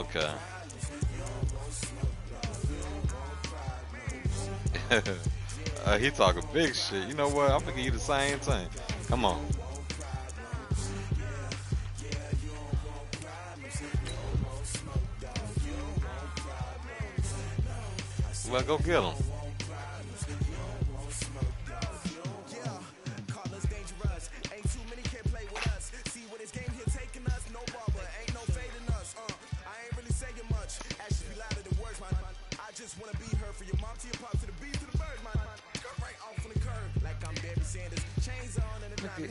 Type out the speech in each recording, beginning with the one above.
Okay. He talking big shit. You know what? I'm gonna give you the same thing. Come on. Well, go get him.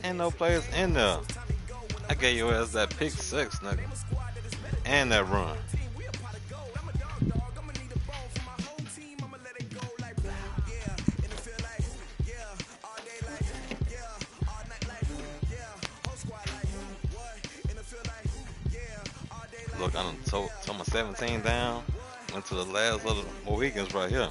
Ain't no players in there. I gave your ass that pick six, nigga. And that run. Look, I done told my 17 down. Went to the last of the Mohicans right here.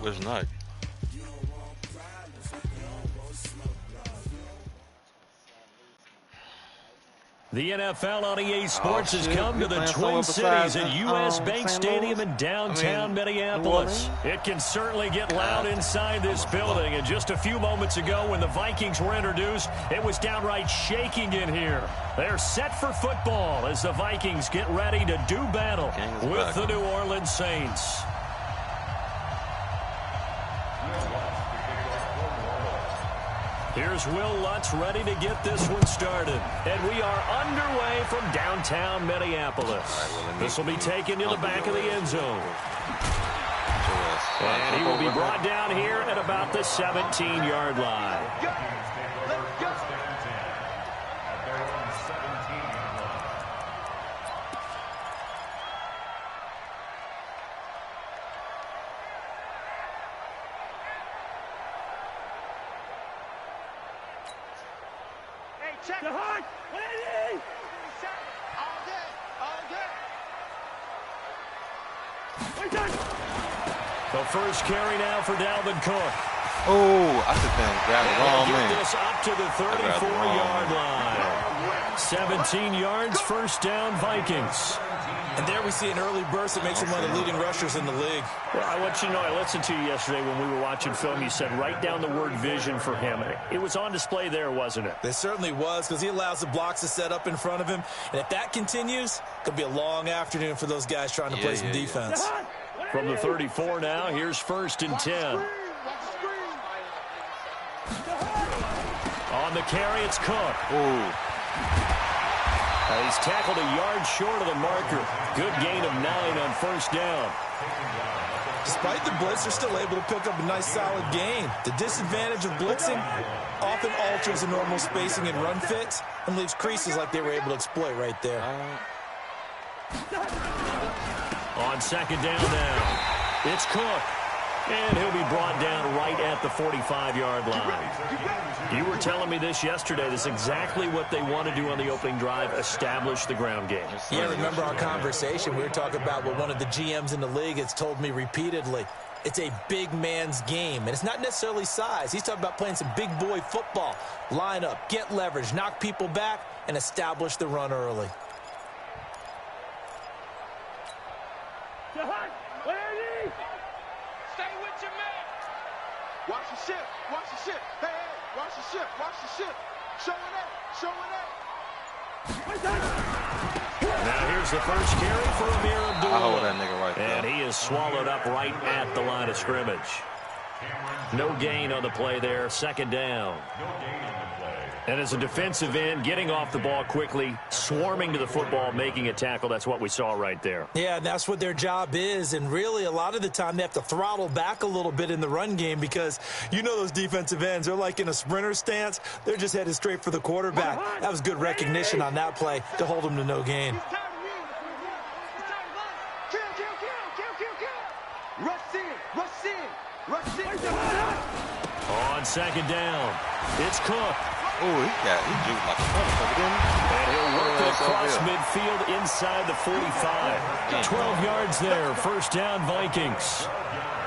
Which night? The NFL on EA Sports has come to the Twin Cities at U.S. Bank Stadium in downtown Minneapolis. It can certainly get loud inside this building. And just a few moments ago when the Vikings were introduced, it was downright shaking in here. They're set for football as the Vikings get ready to do battle with the New Orleans Saints. Here's Will Lutz ready to get this one started. And we are underway from downtown Minneapolis. This will be taken to the back of the end zone. And he will be brought down here at about the 17-yard line. Check. The heart. The first carry now for Dalvin Cook. Oh, I should have grabbed the wrong man. Get this up to the 34-yard line. 17 yards, first down, Vikings. And there we see an early burst that makes him one of the leading rushers in the league. Well, I want you to know, I listened to you yesterday when we were watching film. You said write down the word vision for him. It was on display there, wasn't it? It certainly was, because he allows the blocks to set up in front of him. And if that continues, it could be a long afternoon for those guys trying to play some defense. From the 34 now, here's first and 10. On the carry, it's Cook. He's tackled a yard short of the marker. Good gain of 9 on first down. Despite the blitz, they're still able to pick up a nice, solid gain. The disadvantage of blitzing often alters the normal spacing and run fits and leaves creases like they were able to exploit right there. On second down now, it's Cook. And he'll be brought down right at the 45-yard line. You were telling me this yesterday. This is exactly what they want to do on the opening drive, establish the ground game. Yeah, remember our conversation? We were talking about what one of the GMs in the league has told me repeatedly. It's a big man's game, and it's not necessarily size. He's talking about playing some big boy football. Line up, get leverage, knock people back, and establish the run early. Watch the ship. Watch the ship. Hey, hey, watch the ship. Watch the ship. Showing up. Now here's the first carry for Amir Abdullah. I hold that nigga right there. And he is swallowed up right at the line of scrimmage. No gain on the play there. Second down. And as a defensive end, getting off the ball quickly, swarming to the football, making a tackle, that's what we saw right there. Yeah, that's what their job is. And really, a lot of the time, they have to throttle back a little bit in the run game because you know those defensive ends, they're like in a sprinter stance. They're just headed straight for the quarterback. That was good recognition on that play to hold them to no gain. On second down, it's Cook. Oh, he juked like a motherfucker, didn't he? And he'll work it across midfield inside the 45. 12 yards there, first down Vikings.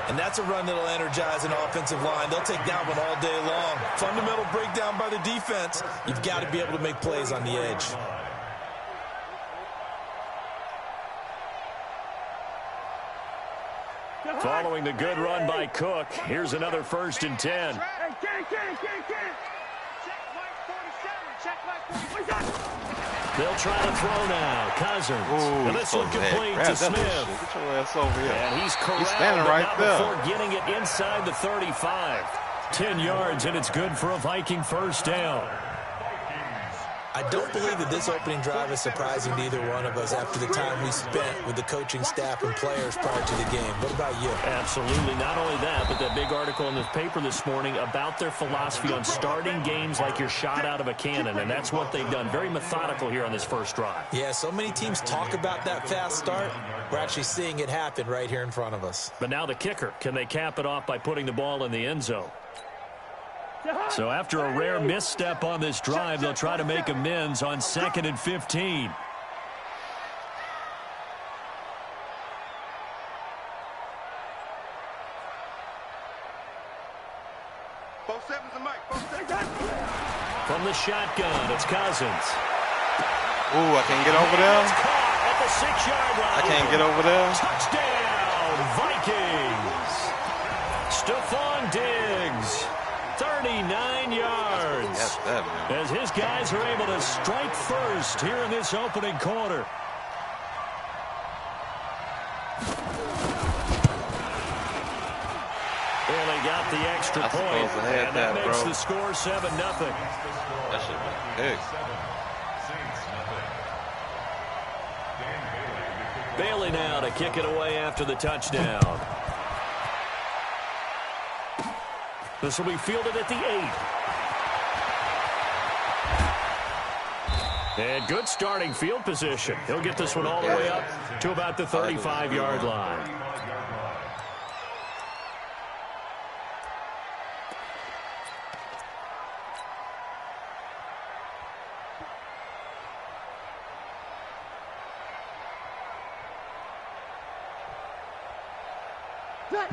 And that's a run that'll energize an offensive line. They'll take that one all day long. Fundamental breakdown by the defense. You've got to be able to make plays on the edge. Following the good run by Cook, here's another 1st and 10. They'll try to throw now. Cousins. Ooh, and this one complete to Smith. Get your ass over here. And he's corralled, He's standing right there. Before getting it inside the 35. 10 yards, and it's good for a Viking 1st down. I don't believe that this opening drive is surprising to either one of us after the time we spent with the coaching staff and players prior to the game. What about you? Absolutely. Not only that, but that big article in the paper this morning about their philosophy on starting games like you're shot out of a cannon, and that's what they've done. Very methodical here on this first drive. Yeah, so many teams talk about that fast start. We're actually seeing it happen right here in front of us. But now the kicker. Can they cap it off by putting the ball in the end zone? So after a rare misstep on this drive, they'll try to make amends on 2nd and 15. From the shotgun, it's Cousins. Ooh, I can't get over there. It's caught at the 6-yard line. I can't get over there. Touchdown, Vikings. Stephon Diggs. 39 yards. That's that, man. As his guys are able to strike first here in this opening quarter. Well, they got the extra point, and that makes the score 7-0. That should be big. Bailey now to kick it away after the touchdown. This will be fielded at the 8. And good starting field position. He'll get this one all the way up to about the 35-yard line.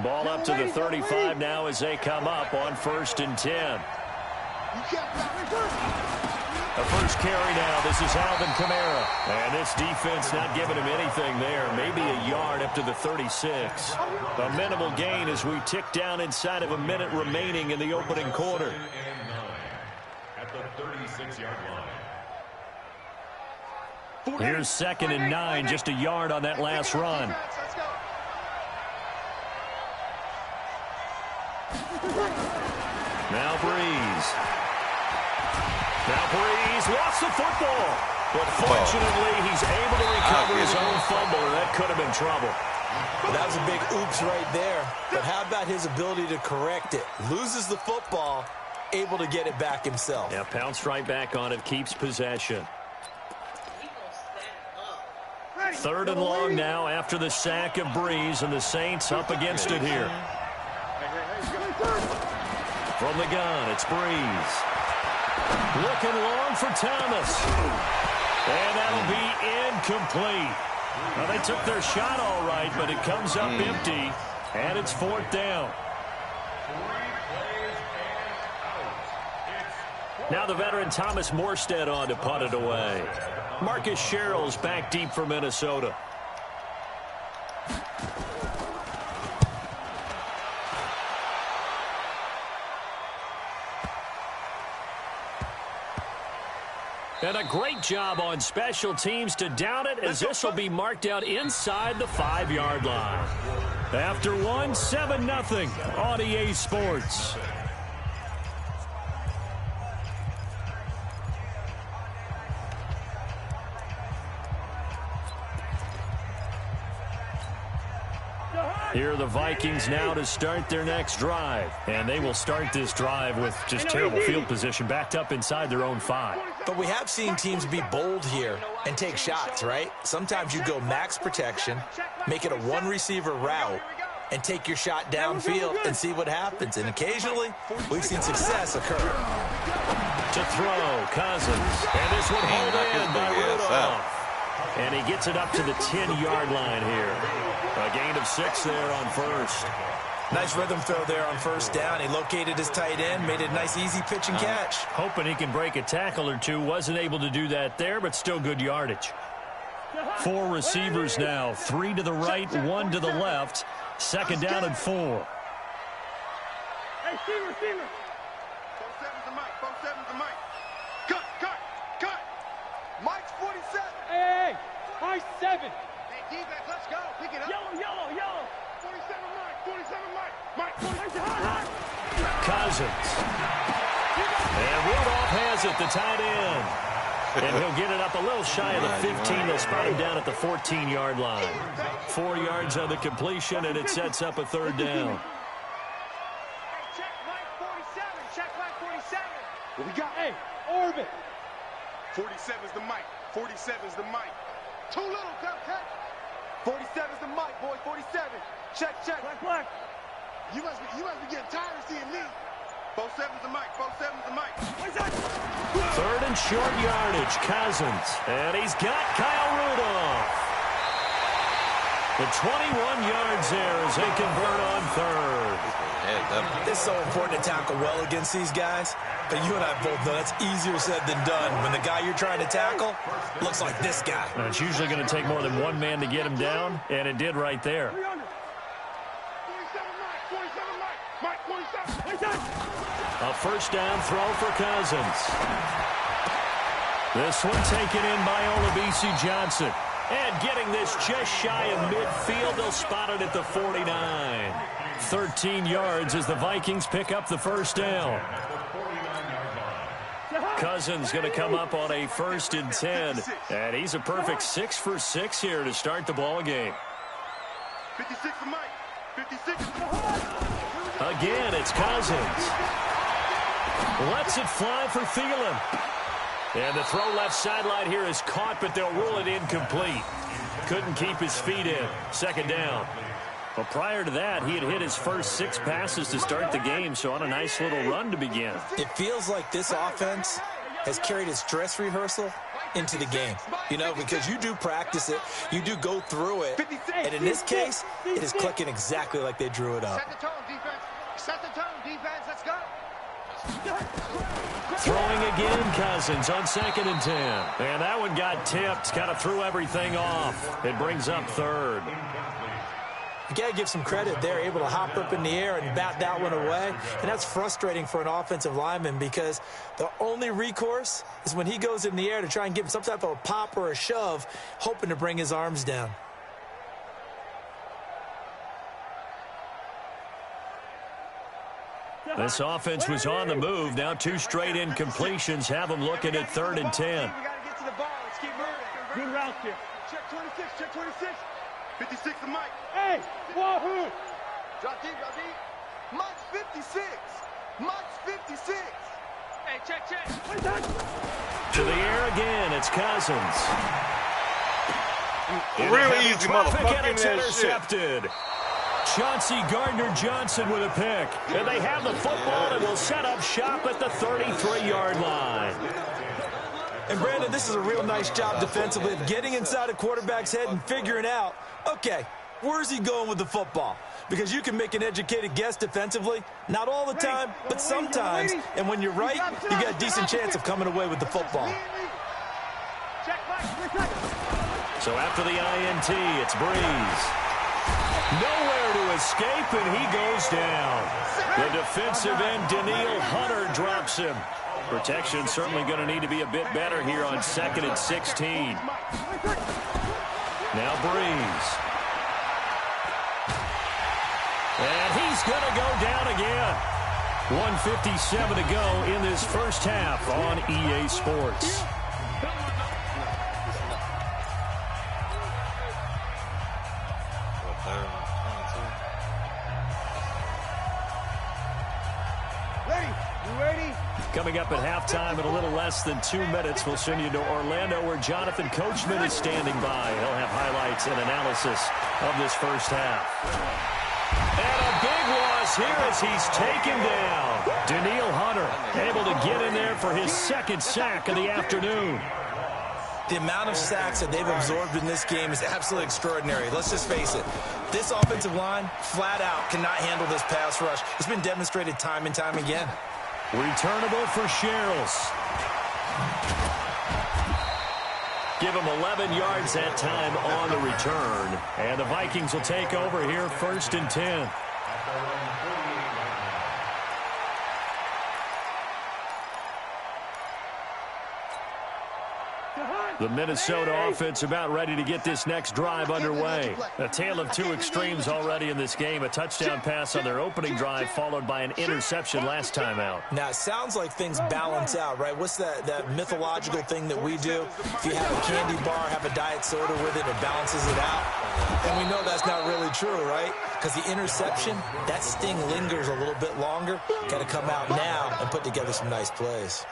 Ball up to the 35 now as they come up on 1st and 10. The first carry now. This is Alvin Kamara. And this defense not giving him anything there. Maybe a yard up to the 36. A minimal gain as we tick down inside of a minute remaining in the opening quarter. At the 36-yard line. Here's 2nd and 9. Just a yard on that last run. Now Breeze. Lost the football. But fortunately, he's able to recover his own fumble, and that could have been trouble. That was a big oops right there. But how about his ability to correct it? Loses the football, able to get it back himself. Yeah, pounced right back on it, keeps possession. 3rd and long now after the sack of Breeze, and the Saints up against it here. From the gun, it's Breeze. Looking long for Thomas. And that'll be incomplete. Well, they took their shot all right, but it comes up empty, and it's 4th down. Now the veteran Thomas Morstead on to punt it away. Marcus Sherrill's back deep for Minnesota. And a great job on special teams to down it, as this will be marked out inside the 5-yard line. After one, 7-0 on EA Sports. Here are the Vikings now to start their next drive. And they will start this drive with just terrible field position, backed up inside their own 5. But we have seen teams be bold here and take shots, right? Sometimes you go max protection, make it a one-receiver route, and take your shot downfield and see what happens. And occasionally, we've seen success occur. To throw, Cousins. And this one hauled in by Rudolph. And he gets it up to the 10-yard line here. A gain of 6 there on 1st. Nice rhythm throw there on first down. He located his tight end, made it a nice easy pitch and catch. Hoping he can break a tackle or two. Wasn't able to do that there, but still good yardage. 4 receivers now. 3 to the right, 1 to the left. Second down and 4. Hey, receiver. 47's the mic. 47's the mic. Cut. Mike's 47. Hey, Mike's 7. Hey, defense, let's go. Pick it up. Yellow. 47 Mike. Mike, 47. Cousins. And Rudolph has it, the tight end. And he'll get it up a little shy of the 15. They'll spot him down at the 14-yard line. 4 yards on the completion, and it sets up a third down. Check Mike 47. What we got? Hey, orbit. 47's the mic. 47's the mic. Too little, check. 47's the mic, boy. 47. Check. Black. You must be getting tired of seeing me. 47's the mic. 47's the mic. Third and short yardage, Cousins. And he's got Kyle Rudolph. The 21 yards there as they convert on third. It's so important to tackle well against these guys. But you and I both know that's easier said than done. When the guy you're trying to tackle looks like this guy. And it's usually going to take more than one man to get him down, and it did right there. 47 Mike. 47. A first down throw for Cousins. This one taken in by Olabisi Johnson. And getting this just shy of midfield, they'll spot it at the 49. 13 yards as the Vikings pick up the first down. Cousins going to come up on a 1st and 10. And he's a perfect 6 for 6 here to start the ball game. 56 for Mike. 56. Again, it's Cousins. Lets it fly for Thielen. And the throw left sideline here is caught, but they'll rule it incomplete. Couldn't keep his feet in. Second down. Well, prior to that, he had hit his first 6 passes to start the game, so on a nice little run to begin. It feels like this offense has carried its dress rehearsal into the game. You know, because you do practice it, you do go through it, and in this case, it is clicking exactly like they drew it up. Set the tone, defense. Set the tone, defense. Let's go. Throwing again, Cousins on 2nd and 10. And that one got tipped, kind of threw everything off. It brings up third. You got to give some credit there, able to hop up in the air and bat that one away. And that's frustrating for an offensive lineman because the only recourse is when he goes in the air to try and give some type of a pop or a shove, hoping to bring his arms down. This offense was on the move. Now 2 straight incompletions have them looking at 3rd and 10. We got to get to the ball. Let's keep moving. Good route here. Check 26. 56 to Mike. Hey, wahoo! Drop deep. Mike's 56. Mike's 56. Hey, check. To the air again, it's Cousins. Real easy, motherfucker. And it's intercepted. Chauncey Gardner-Johnson with a pick. And they have the football and will set up shop at the 33-yard line. And, Brandon, this is a real nice job defensively of getting inside a quarterback's head and figuring out, okay, where's he going with the football? Because you can make an educated guess defensively, not all the time, but sometimes. And when you're right, you got a decent chance of coming away with the football. So after the INT, it's Breeze. Nowhere to escape, and he goes down. The defensive end, Daniil Hunter, drops him. Protection certainly going to need to be a bit better here on 2nd and 16. Now Breeze. And he's going to go down again. 1:57 to go in this first half on EA Sports. Coming up at halftime in a little less than 2 minutes, we'll send you to Orlando where Jonathan Coachman is standing by. He'll have highlights and analysis of this first half. And a big loss here as he's taken down. Daniil Hunter able to get in there for his 2nd sack of the afternoon. The amount of sacks that they've absorbed in this game is absolutely extraordinary. Let's just face it. This offensive line, flat out, cannot handle this pass rush. It's been demonstrated time and time again. Returnable for Sherrills. Give him 11 yards that time on the return. And the Vikings will take over here, 1st and 10. The Minnesota offense about ready to get this next drive underway. A tale of two extremes already in this game. A touchdown pass on their opening drive followed by an interception last time out. Now, it sounds like things balance out, right? What's that mythological thing that we do? If you have a candy bar, have a diet soda with it, it balances it out. And we know that's not really true, right? Because the interception, that sting lingers a little bit longer. Got to come out now and put together some nice plays.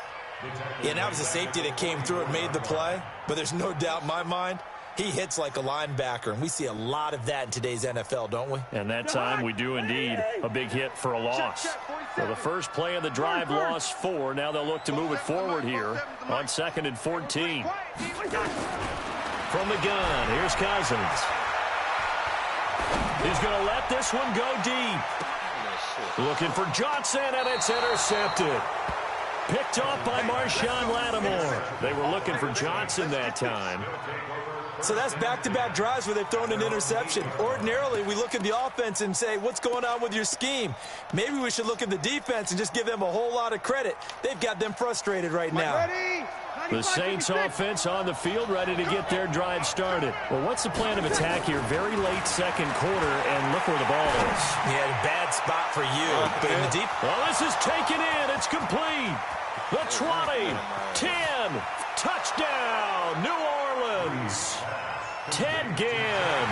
Yeah, that was a safety that came through and made the play, but there's no doubt in my mind, he hits like a linebacker, and we see a lot of that in today's NFL, don't we? And that time we do indeed. A big hit for a loss. So the first play of the drive lost 4. Now they'll look to move it forward here on 2nd and 14. From the gun, here's Cousins. He's going to let this one go deep. Looking for Johnson, and it's intercepted. Picked off by Marshawn Lattimore. They were looking for Johnson that time. So that's back-to-back drives where they've thrown an interception. Ordinarily, we look at the offense and say, what's going on with your scheme? Maybe we should look at the defense and just give them a whole lot of credit. They've got them frustrated right now. The Saints offense on the field ready to get their drive started. Well, what's the plan of attack here? Very late second quarter, and look where the ball is. Yeah, bad spot for you. But in the deep... Well, this is taken in. It's complete. The 20, 10, touchdown, New Orleans. Ted Ginn,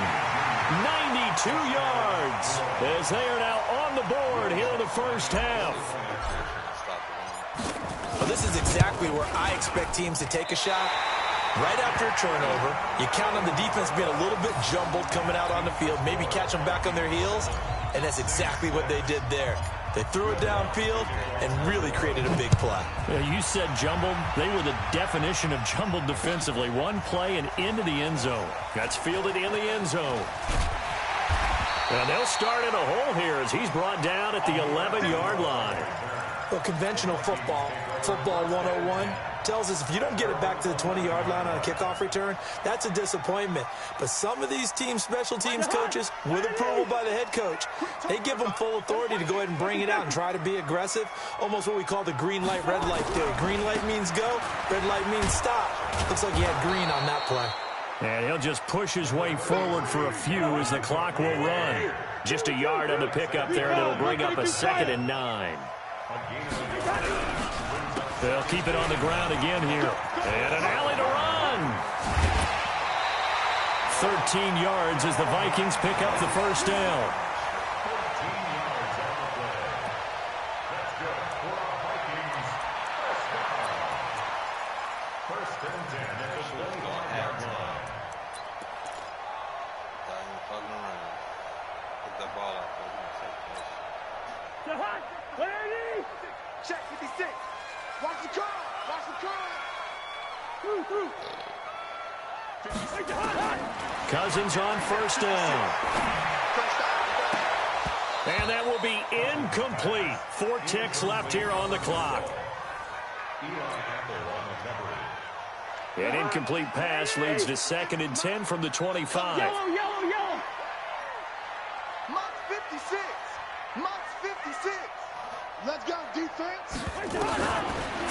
92 yards, as they are now on the board here in the first half. Well, this is exactly where I expect teams to take a shot. Right after a turnover, you count on the defense being a little bit jumbled coming out on the field, maybe catch them back on their heels, and that's exactly what they did there. They threw it downfield and really created a big play. Yeah, you said jumbled. They were the definition of jumbled defensively. One play and into the end zone. That's fielded in the end zone. And they'll start in a hole here as he's brought down at the 11-yard line. Well, conventional football 101, tells us if you don't get it back to the 20-yard line on a kickoff return, that's a disappointment. But some of these team special teams coaches, with approval by the head coach, they give them full authority to go ahead and bring it out and try to be aggressive. Almost what we call the green light, red light theory. Green light means go, red light means stop. Looks like he had green on that play. And he'll just push his way forward for a few as the clock will run. Just a yard on the pickup there, and it'll bring up a 2nd and 9. They'll keep it on the ground again here. And an alley to run. 13 yards as the Vikings pick up the first down. Check 56. Watch the curl. Watch the curl. Cousins on first down. And that will be incomplete. 4 ticks left here on the clock. An incomplete pass leads to 2nd and 10 from the 25. Yellow. Mott's 56. Mott's 56. Let's go, defense.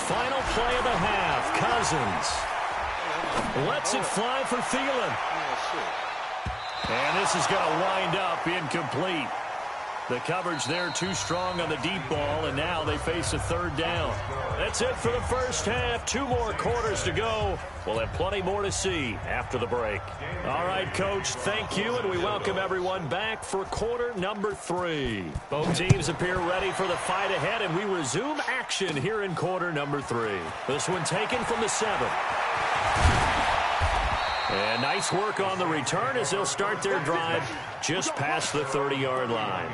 Final play of the half. Cousins lets it fly for Thielen. And this is going to wind up incomplete. The coverage there too strong on the deep ball, and now they face a 3rd down. That's it for the first half. 2 more quarters to go. We'll have plenty more to see after the break. All right, Coach, thank you, and we welcome everyone back for quarter number 3. Both teams appear ready for the fight ahead, and we resume action here in quarter number 3. This one taken from the 7. And nice work on the return as they'll start their drive just past the 30-yard line.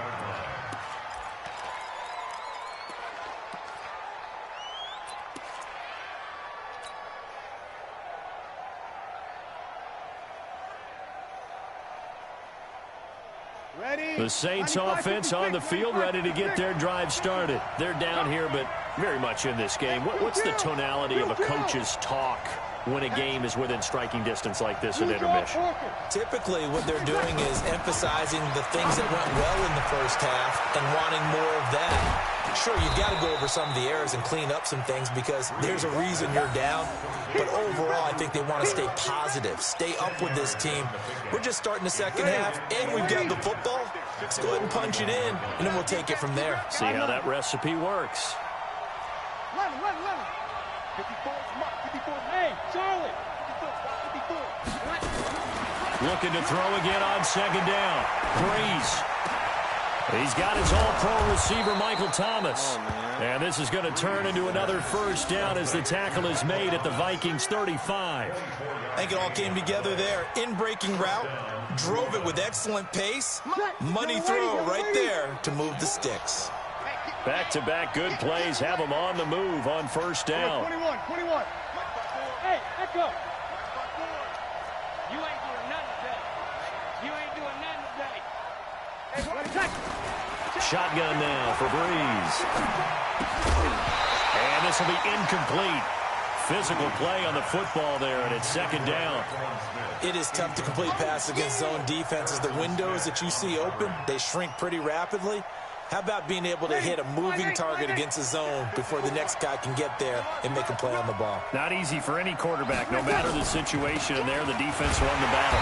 The Saints offense on the field, ready to get their drive started. They're down here, but very much in this game. What's the tonality of a coach's talk when a game is within striking distance like this at intermission? Typically, what they're doing is emphasizing the things that went well in the first half and wanting more of that. Sure, you've got to go over some of the errors and clean up some things because there's a reason you're down. But overall, I think they want to stay positive, stay up with this team. We're just starting the second half, and we've got the football. Let's go ahead and punch it in, and then we'll take it from there. See how that recipe works. 54 is Mark. 54. Hey, Charlie. 54. Looking to throw again on second down. Breeze. He's got his all-pro receiver, Michael Thomas. And this is going to turn into another first down as the tackle is made at the Vikings 35. I think it all came together there. In-breaking route, drove it with excellent pace. Money throw right there to move the sticks. Back-to-back good plays have them on the move on first down. 21. Hey, Echo. You ain't doing nothing today. You ain't doing nothing today. Hey, what attack? Shotgun now for Breeze. And this will be incomplete. Physical play on the football there, and it's second down. It is tough to complete pass against zone defenses. The windows that you see open, they shrink pretty rapidly. How about being able to hit a moving target against a zone before the next guy can get there and make a play on the ball? Not easy for any quarterback, no matter the situation, and there the defense won the battle.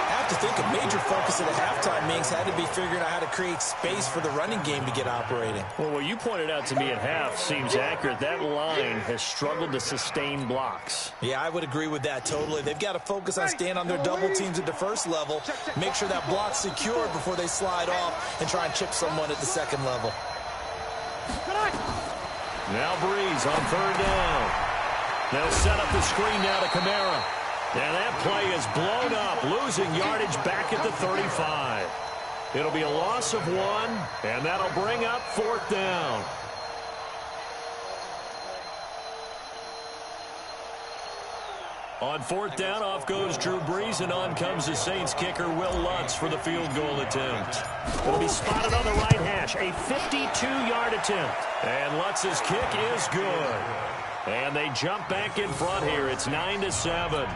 I have to think a major focus at a halftime means had to be figuring out how to create space for the running game to get operating. Well, what you pointed out to me at half seems accurate. That line has struggled to sustain blocks. Yeah, I would agree with that totally. They've got to focus on staying on their double teams at the first level, make sure that block's secured before they slide off and try and chip someone at the second level. Now Breeze on third down. They'll set up the screen now to Kamara. And that play is blown up, losing yardage back at the 35. It'll be a loss of 1, and that'll bring up fourth down. On fourth down, off goes Drew Brees, and on comes the Saints kicker, Will Lutz, for the field goal attempt. It'll be spotted on the right hash, a 52-yard attempt. And Lutz's kick is good. And they jump back in front here. It's 9-7.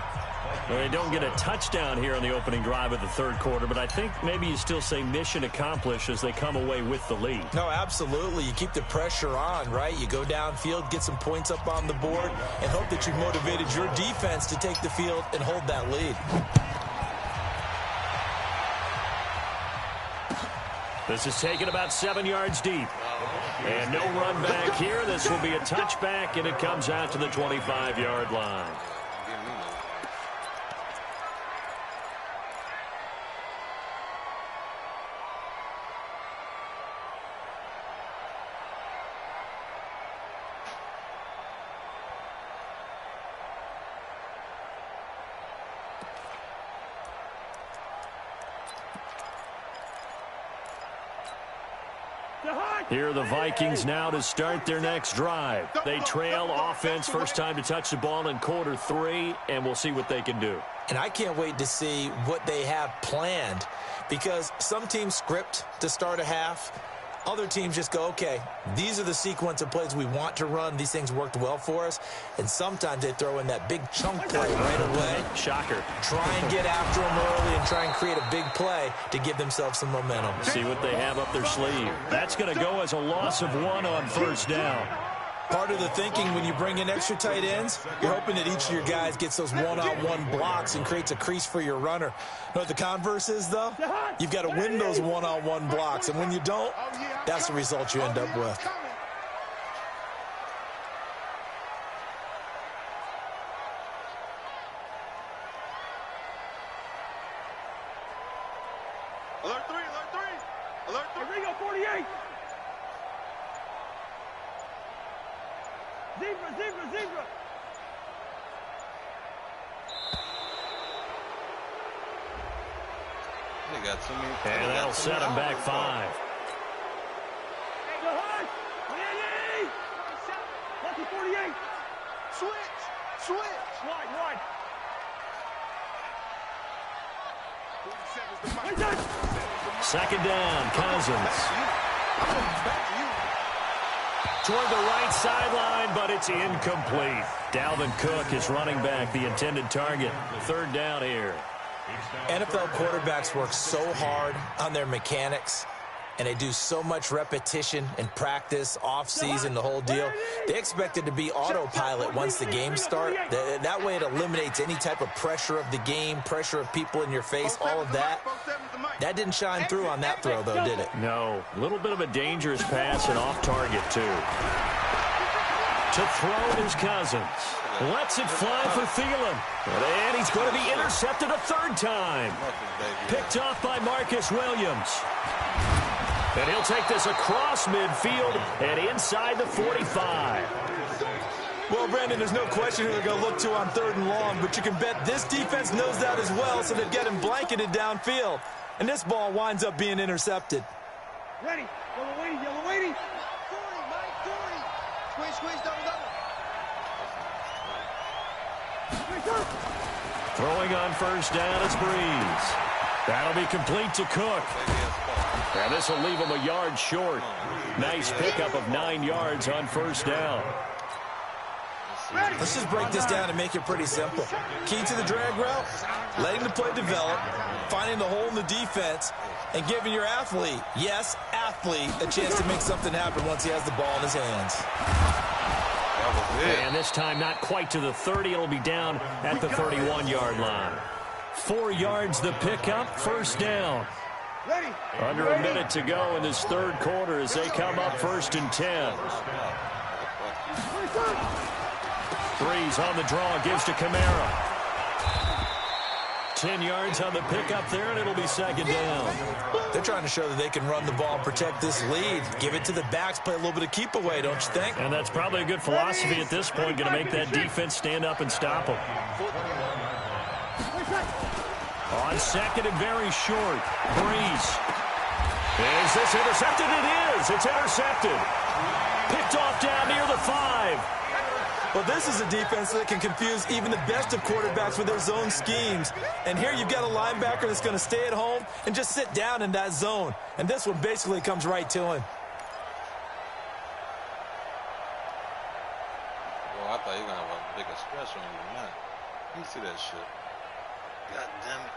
They don't get a touchdown here on the opening drive of the third quarter, but I think maybe you still say mission accomplished as they come away with the lead. No, absolutely. You keep the pressure on, right? You go downfield, get some points up on the board, and hope that you've motivated your defense to take the field and hold that lead. This is taken about 7 yards deep. And no run back here. This will be a touchback, and it comes out to the 25-yard line. Here are the Vikings now to start their next drive. They trail offense, first time to touch the ball in quarter 3, and we'll see what they can do. And I can't wait to see what they have planned, because some teams script to start a half. Other teams just go, okay, these are the sequence of plays we want to run. These things worked well for us. And sometimes they throw in that big chunk play right away. Shocker. Try and get after them early and try and create a big play to give themselves some momentum. See what they have up their sleeve. That's going to go as a loss of 1 on first down. Part of the thinking when you bring in extra tight ends, you're hoping that each of your guys gets those one-on-one blocks and creates a crease for your runner. You know what the converse is, though? You've got to win those one-on-one blocks, and when you don't, that's the result you end up with. Alert 3, alert 3. Alert 3. Ringo 48. Zebra. They got too many. And that'll set them back 5. Go high. 48. Switch. Wide. Second down, Cousins. Toward the right sideline, but it's incomplete. Dalvin Cook is running back, the intended target. Third down here. NFL quarterbacks work so hard on their mechanics, and they do so much repetition and practice, off-season, the whole deal. They expect it to be autopilot once the games start. That way it eliminates any type of pressure of the game, pressure of people in your face, all of that. That didn't shine through on that throw, though, did it? No. A little bit of a dangerous pass and off target, too. To throw is Cousins. Lets it fly for Thielen. And he's going to be intercepted a third time. Picked off by Marcus Williams. And he'll take this across midfield and inside the 45. Well, Brandon, there's no question who they're going to look to on 3rd and long, but you can bet this defense knows that as well, so they've got him blanketed downfield. And this ball winds up being intercepted. Ready. Yellow waiting. Yellow waiting. 40, Mike, 40. Squeeze, double. Throwing on first down is Breeze. That'll be complete to Cook. And this will leave him a yard short. Nice pickup of 9 yards on first down. Let's just break this down and make it pretty simple. Key to the drag route, letting the play develop, finding the hole in the defense, and giving your athlete, yes, athlete, a chance to make something happen once he has the ball in his hands. And this time not quite to the 30. It'll be down at the 31-yard line. 4 yards the pickup, first down. Under a minute to go in this third quarter as they come up 1st and 10. Breeze on the draw, gives to Kamara. 10 yards on the pickup there, and it'll be second down. They're trying to show that they can run the ball and protect this lead. Give it to the backs, play a little bit of keep away, don't you think? And that's probably a good philosophy at this point, going to make that defense stand up and stop them. On second and very short, Breeze. Is this intercepted? It is. It's intercepted. Picked off down near the 5. Well, this is a defense that can confuse even the best of quarterbacks with their zone schemes. And here you've got a linebacker that's going to stay at home and just sit down in that zone. And this one basically comes right to him. Well, I thought you were going to have a bigger stretch on you, man. You see that shit. God damn it.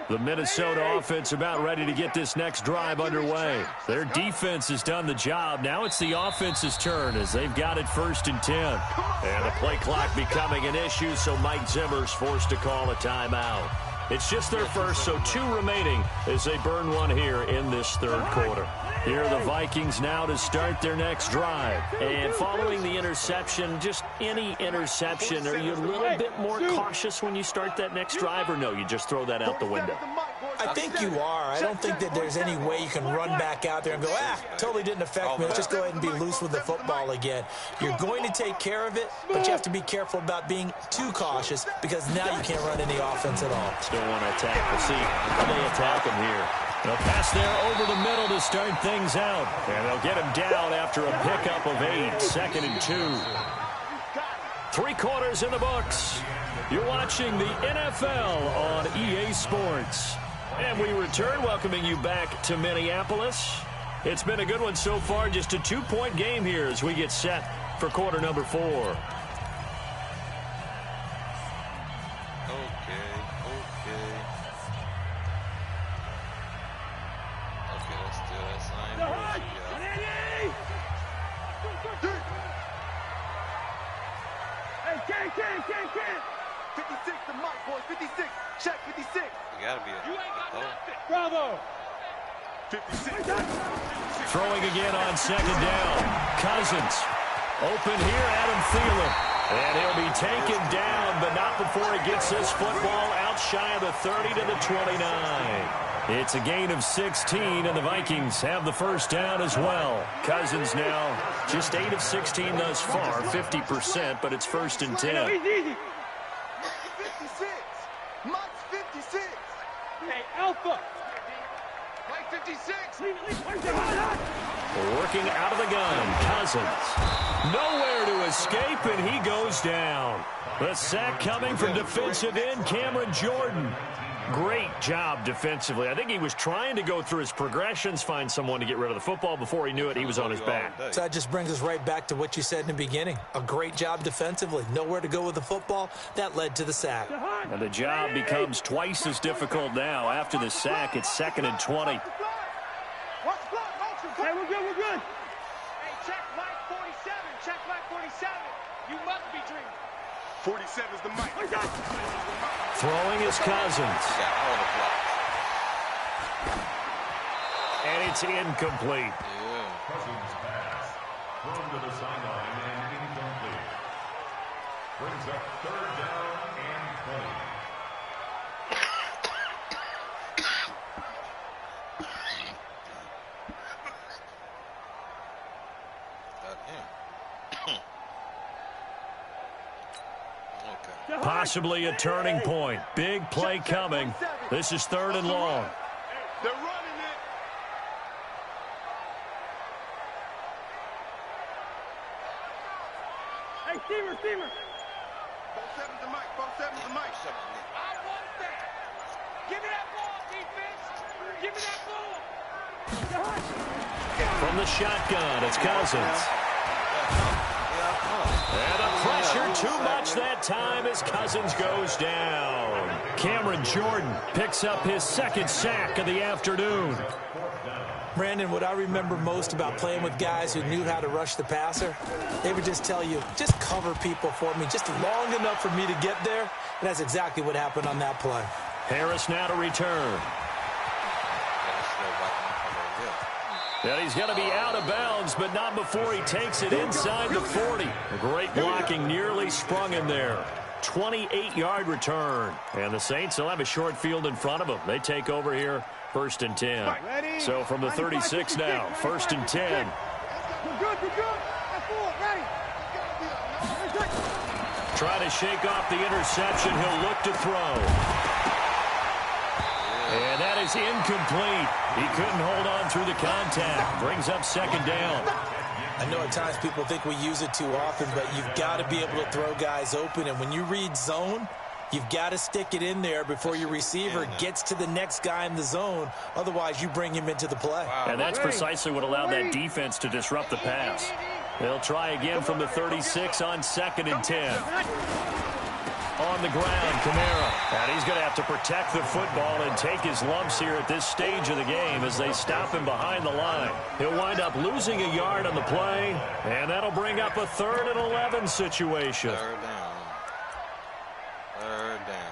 The Minnesota offense about ready to get this next drive underway. Their defense has done the job. Now it's the offense's turn as they've got it 1st and 10. And the play clock becoming an issue, so Mike Zimmer's forced to call a timeout. It's just their first, so 2 remaining as they burn one here in this third quarter. Here are the Vikings now to start their next drive. And following the interception, just any interception, are you a little bit more cautious when you start that next drive, or no, you just throw that out the window? I think you are. I don't think that there's any way you can run back out there and go, totally didn't affect me. Let's just go ahead and be loose with the football again. You're going to take care of it, but you have to be careful about being too cautious because now you can't run any offense at all. Still want to attack. We'll see how they attack him here. They'll pass there over the middle to start things out. And they'll get him down after a pickup of 8. 2nd and 2. 3 quarters in the books. You're watching the NFL on EA Sports. And we return, welcoming you back to Minneapolis. It's been a good one so far. Just a 2-point game here as we get set for quarter number 4. Okay, let's do that sign. Hey, Ken. 56 to Mike, boy. 56. Check 56. You gotta be a... You ain't got nothing. Bravo. 56. Throwing again on second down. Cousins. Open here, Adam Thielen. And he'll be taken down, but not before he gets this football out shy of the 30 to the 29. It's a gain of 16, and the Vikings have the first down as well. Cousins now just 8 of 16 thus far, 50%, but it's 1st and 10. 56. Mike's 56. foot. Play 56. Working out of the gun, Cousins. Nowhere to escape, and he goes down. The sack coming from defensive end Cameron Jordan. Great job defensively. I think he was trying to go through his progressions, find someone to get rid of the football. Before he knew it, he was on his back. So that just brings us right back to what you said in the beginning. A great job defensively. Nowhere to go with the football. That led to the sack. And the job becomes twice as difficult now. After the sack, it's 2nd and 20. Hey, we're good, we're good. Hey, check Mike 47. Check Mike 47. You must be dreaming. 47's the mic. Throwing is Cousins. And it's incomplete. Cousins pass. Thrown to the sideline and incomplete. Brings up 3rd down and 20. Possibly a turning point. Big play coming. This is 3rd and long. They're running it. Hey, Steamer. 47's the mic. 47's the mic. I want that. Give me that ball, defense. Give me that ball. From the shotgun, it's Cousins. And the pressure too much that time as Cousins goes down. Cameron Jordan picks up his 2nd sack of the afternoon. Brandon, what I remember most about playing with guys who knew how to rush the passer, they would just tell you, just cover people for me, just long enough for me to get there. And that's exactly what happened on that play. Harris now to return. And he's going to be out of bounds, but not before he takes it inside the 40. Great blocking, nearly sprung him there. 28-yard return. And the Saints will have a short field in front of them. They take over here, 1st and 10. So from the 36 now, 1st and 10. We're good. That's full. Ready. Try to shake off the interception. He'll look to throw. And that is incomplete. He couldn't hold on through the contact. Brings up 2nd down. I know at times people think we use it too often, but you've got to be able to throw guys open. And when you read zone, you've got to stick it in there before your receiver gets to the next guy in the zone. Otherwise, you bring him into the play. And that's precisely what allowed that defense to disrupt the pass. They'll try again from the 36 on 2nd and 10. On the ground, Kamara. And he's going to have to protect the football and take his lumps here at this stage of the game as they stop him behind the line. He'll wind up losing a yard on the play, and that'll bring up a 3rd and 11 situation. 3rd down. 3rd down.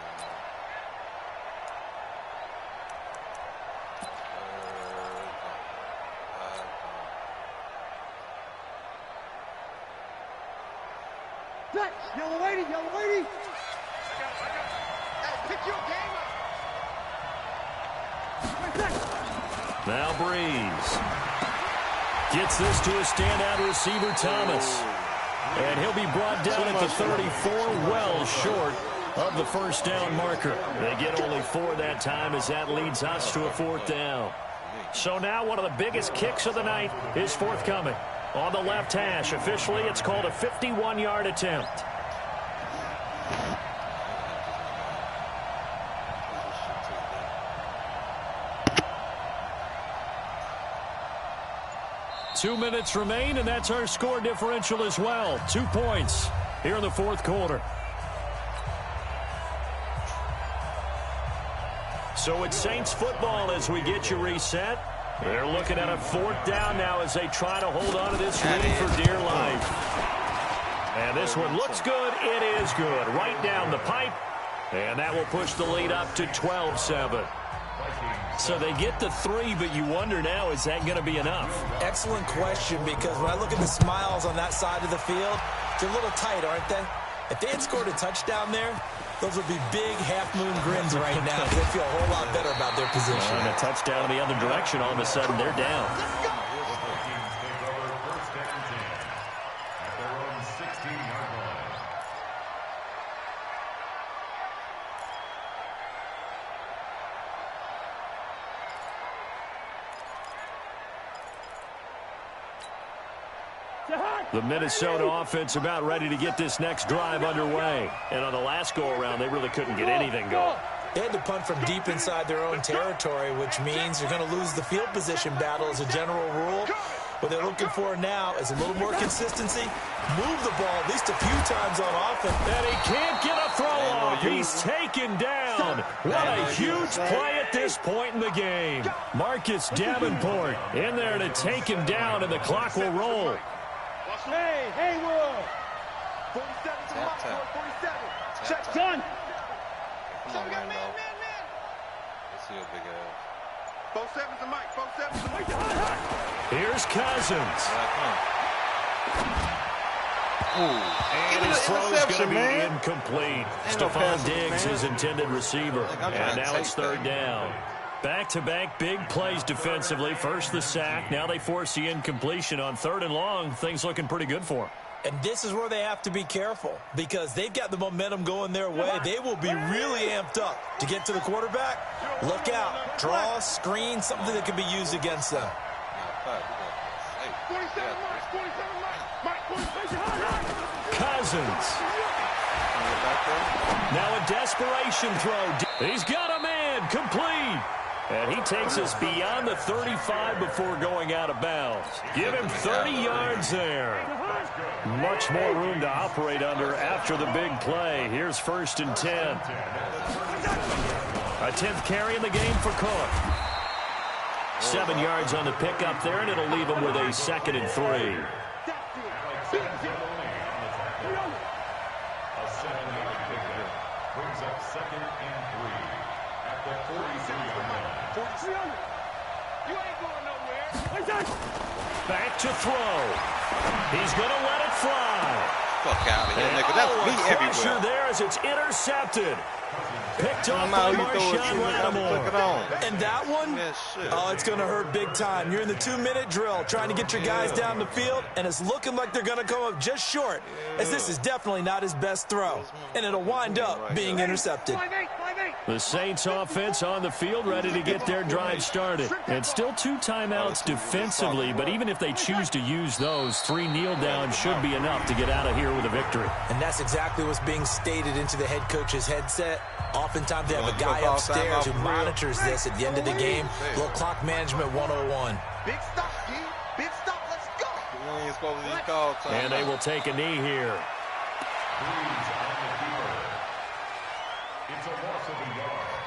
Yellow lady. Pick your game up. Now Breeze. Gets this to a standout receiver, Thomas. And he'll be brought down at the 34, well short of the 1st down marker. They get only 4 that time as that leads us to a 4th down. So now one of the biggest kicks of the night is forthcoming. On the left hash, officially it's called a 51-yard attempt. Two minutes remain, and that's our score differential as well. 2 points here in the 4th quarter. So it's Saints football as we get you reset. They're looking at a 4th down now as they try to hold on to this lead for dear life. And this one looks good. It is good. Right down the pipe. And that will push the lead up to 12-7. So they get the 3, but you wonder now, is that going to be enough? Excellent question, because when I look at the smiles on that side of the field, they're a little tight, aren't they? If they had scored a touchdown there, those would be big half-moon grins right now. They feel a whole lot better about their position. And a touchdown in the other direction, all of a sudden they're down. The Minnesota offense about ready to get this next drive underway. And on the last go-around, they really couldn't get anything going. They had to punt from deep inside their own territory, which means you're going to lose the field position battle as a general rule. What they're looking for now is a little more consistency. Move the ball at least a few times on offense. And he can't get a throw off. He's taken down. What a huge play at this point in the game. Marcus Davenport in there to take him down, and the clock will roll. Hey, Haywood. 47 to the mic, 47. Check, done. Come on, man. Let's see your big ass. 47 to the mic, 47 to the mic. Here's Cousins. And his throw's going to be incomplete. Stephon Diggs, his intended receiver. And now it's third down. Back-to-back big plays defensively. First the sack. Now they force the incompletion on third and long. Things looking pretty good for them. And this is where they have to be careful because they've got the momentum going their way. They will be really amped up to get to the quarterback. Look out. Draw, screen, something that can be used against them. 47 Mike, 47 Cousins. Now a desperation throw. He's got a man. Complete. And he takes us beyond the 35 before going out of bounds. Give him 30 yards there. Much more room to operate under after the big play. Here's 1st and 10. A 10th carry in the game for Cook. 7 yards on the pickup there, and it'll leave him with a 2nd and 3. A 7-yard pickup brings up 2nd and 3 at the 46. You ain't going nowhere. Back to throw. He's going to let it fly. Fuck out of here, nigga. That's me Pressure everywhere. there as it's intercepted. Picked off I'm by out, you throw it Marshawn to me, I Lattimore. took it on. And that one, Yeah, shit. oh, it's going to hurt big time. You're in the 2-minute drill trying to get your guys down the field, and it's looking like they're going to come up just short, as this is definitely not his best throw, and it'll wind up being intercepted. 5'8", 5'8". The Saints offense on the field ready to get their drive started. And still 2 timeouts defensively, but even if they choose to use those, 3 kneel downs should be enough to get out of here with a victory. And that's exactly what's being stated into the head coach's headset. Oftentimes they have a guy upstairs who monitors this at the end of the game. Little clock management 101. Big stop, D. Big stop. Let's go. You ain't supposed to just call time. And they will take a knee here. Breeze on the keeper. It's a loss of a yard.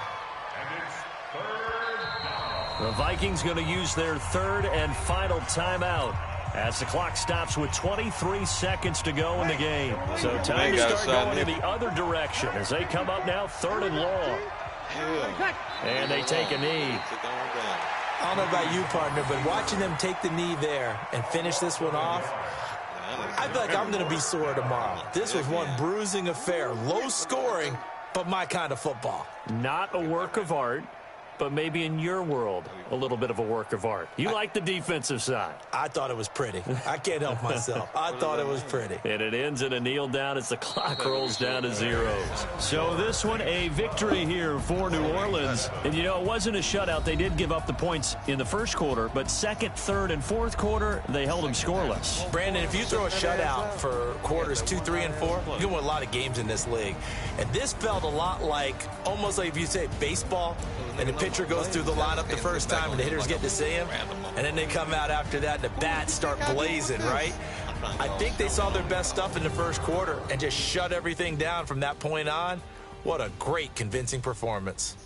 And it's 3rd down. The Vikings going to use their 3rd and final timeout as the clock stops with 23 seconds to go in the game. So time to start going in the other direction as they come up now 3rd and long. And they take a knee. I don't know about you, partner, but watching them take the knee there and finish this one off, I feel like I'm going to be sore tomorrow. This was one bruising affair. Low scoring, but my kind of football. Not a work of art, but maybe in your world, a little bit of a work of art. You like the defensive side. I thought it was pretty. I can't help myself. I thought it was pretty. And it ends in a kneel down as the clock rolls down to zeros. So this one, a victory here for New Orleans. And, you know, it wasn't a shutout. They did give up the points in the first quarter, but second, third, and fourth quarter, they held them scoreless. Brandon, if you throw a shutout for quarters 2, 3, and 4, you're going to win a lot of games in this league. And this felt a lot like, almost like if you say baseball, and the pitcher goes through the lineup the first time and the hitters get to see him, and then they come out after that and the bats start blazing, right? I think they saw their best stuff in the first quarter and just shut everything down from that point on. What a great, convincing performance.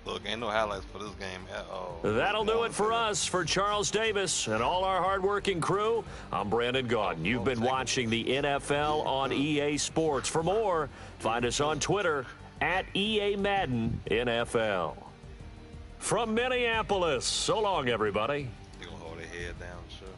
Look, ain't no highlights for this game at all. That'll do it for us. For Charles Davis and all our hardworking crew, I'm Brandon Gaudin. You've been watching the NFL on EA Sports. For more, find us on Twitter at EA Madden NFL. From Minneapolis, so long, everybody. They're going to hold their head down, sure.